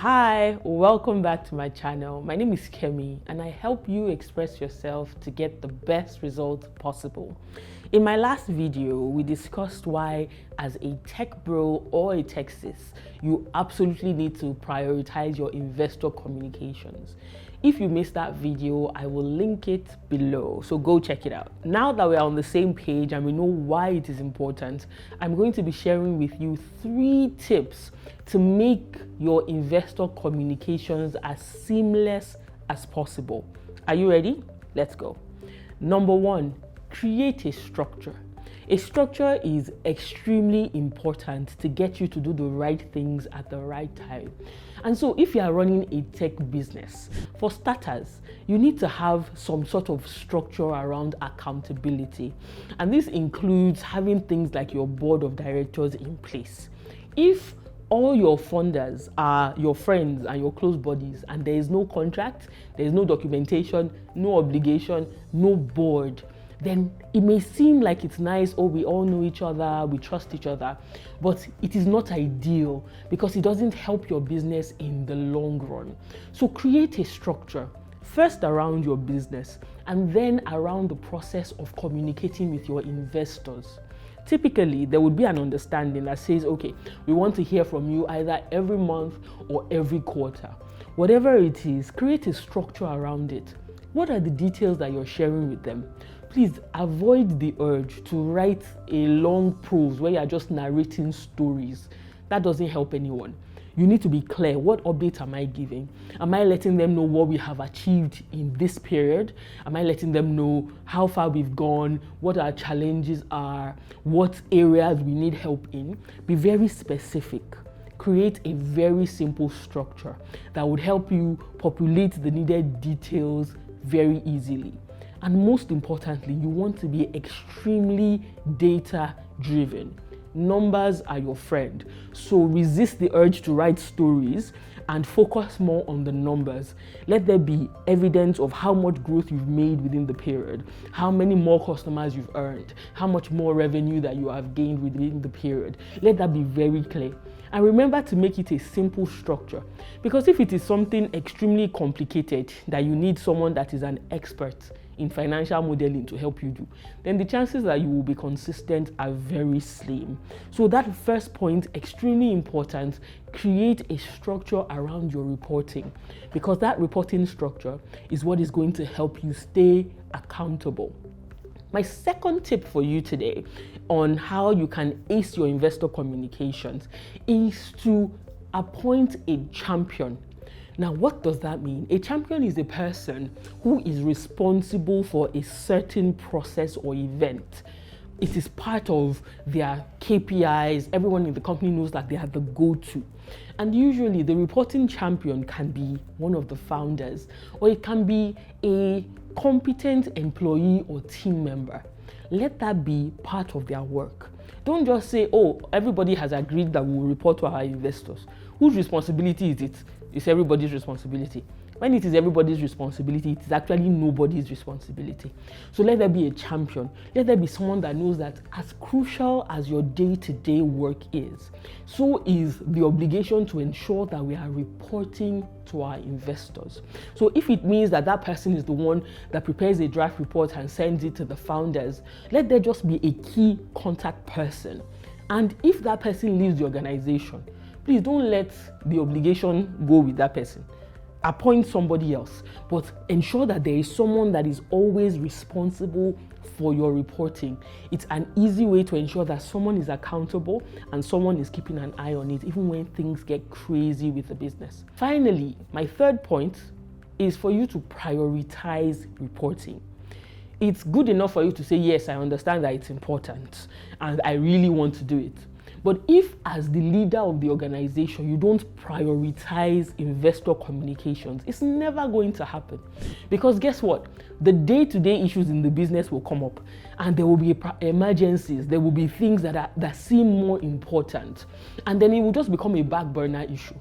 Hi, welcome back to my channel. My name is Kemi and I help you express yourself to get the best result possible. In my last video, we discussed why as a tech bro or a tech sis, you absolutely need to prioritize your investor communications. If you missed that video, I will link it below, so go check it out. Now that we're on the same page and we know why it is important, I'm going to be sharing with you 3 tips to make your investor communications as seamless as possible. Are you ready? Let's go. Number 1, create a structure. A structure is extremely important to get you to do the right things at the right time. And so if you are running a tech business, for starters, you need to have some sort of structure around accountability. And this includes having things like your board of directors in place. If all your funders are your friends and your close buddies and there is no contract, there is no documentation, no obligation, no board, then it may seem like it's nice, oh, we all know each other, we trust each other, but it is not ideal because it doesn't help your business in the long run. So create a structure, first around your business and then around the process of communicating with your investors. Typically, there would be an understanding that says, okay, we want to hear from you either every month or every quarter. Whatever it is, create a structure around it. What are the details that you're sharing with them? Please avoid the urge to write a long prose where you're just narrating stories. That doesn't help anyone. You need to be clear. What update am I giving? Am I letting them know what we have achieved in this period? Am I letting them know how far we've gone, what our challenges are, what areas we need help in? Be very specific. Create a very simple structure that would help you populate the needed details very easily. And most importantly, you want to be extremely data driven. Numbers are your friend. So resist the urge to write stories and focus more on the numbers. Let there be evidence of how much growth you've made within the period, how many more customers you've earned, how much more revenue that you have gained within the period. Let that be very clear. And remember to make it a simple structure, because if it is something extremely complicated that you need someone that is an expert in financial modeling to help you do, then the chances that you will be consistent are very slim. So that first point, extremely important, create a structure around your reporting, because that reporting structure is what is going to help you stay accountable. My second tip for you today on how you can ace your investor communications is to appoint a champion. Now, what does that mean? A champion is a person who is responsible for a certain process or event. It is part of their KPIs. Everyone in the company knows that they are the go-to. And usually the reporting champion can be one of the founders, or it can be a competent employee or team member. Let that be part of their work. Don't just say, oh, everybody has agreed that we will report to our investors. Whose responsibility is it? It's everybody's responsibility. When it is everybody's responsibility, it is actually nobody's responsibility. So let there be a champion. Let there be someone that knows that as crucial as your day-to-day work is, so is the obligation to ensure that we are reporting to our investors. So if it means that that person is the one that prepares a draft report and sends it to the founders, let there just be a key contact person. And if that person leaves the organization, please don't let the obligation go with that person. Appoint somebody else, but ensure that there is someone that is always responsible for your reporting. It's an easy way to ensure that someone is accountable and someone is keeping an eye on it, even when things get crazy with the business. Finally, my third point is for you to prioritize reporting. It's good enough for you to say, yes, I understand that it's important and I really want to do it. But if as the leader of the organization, you don't prioritize investor communications, it's never going to happen. Because guess what? The day-to-day issues in the business will come up and there will be emergencies. There will be things that seem more important. And then it will just become a back burner issue.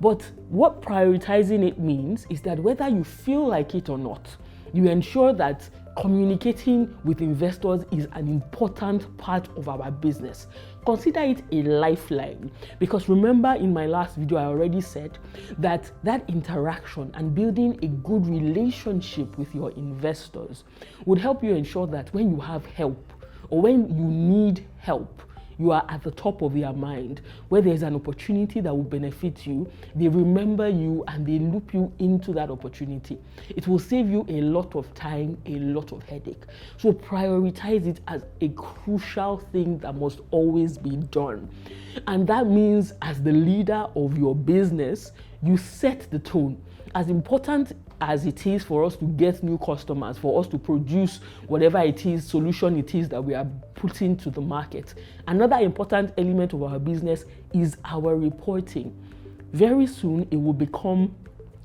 But what prioritizing it means is that whether you feel like it or not, you ensure that Communicating with investors is an important part of our business. Consider it a lifeline, because remember, in my last video I already said that interaction and building a good relationship with your investors would help you ensure that when you have help or when you need help, you are at the top of their mind. Where there's an opportunity that will benefit you, they remember you and they loop you into that opportunity. It will save you a lot of time, a lot of headache. So prioritize it as a crucial thing that must always be done. And that means, as the leader of your business, you set the tone. As important as it is for us to get new customers, for us to produce whatever it is, solution it is that we are putting to the market, another important element of our business is our reporting. Very soon it will become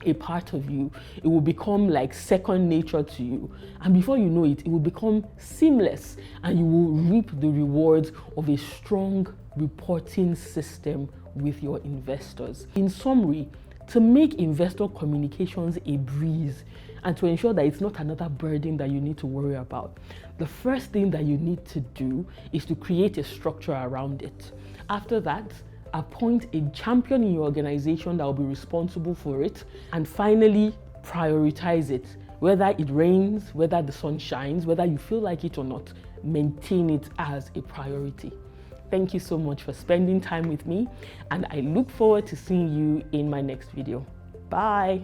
a part of you. It will become like second nature to you, and before you know it, it will become seamless, and you will reap the rewards of a strong reporting system with your investors. In summary, to make investor communications a breeze and to ensure that it's not another burden that you need to worry about, the first thing that you need to do is to create a structure around it. After that, appoint a champion in your organization that will be responsible for it. And finally, prioritize it. Whether it rains, whether the sun shines, whether you feel like it or not, maintain it as a priority. Thank you so much for spending time with me, and I look forward to seeing you in my next video. Bye.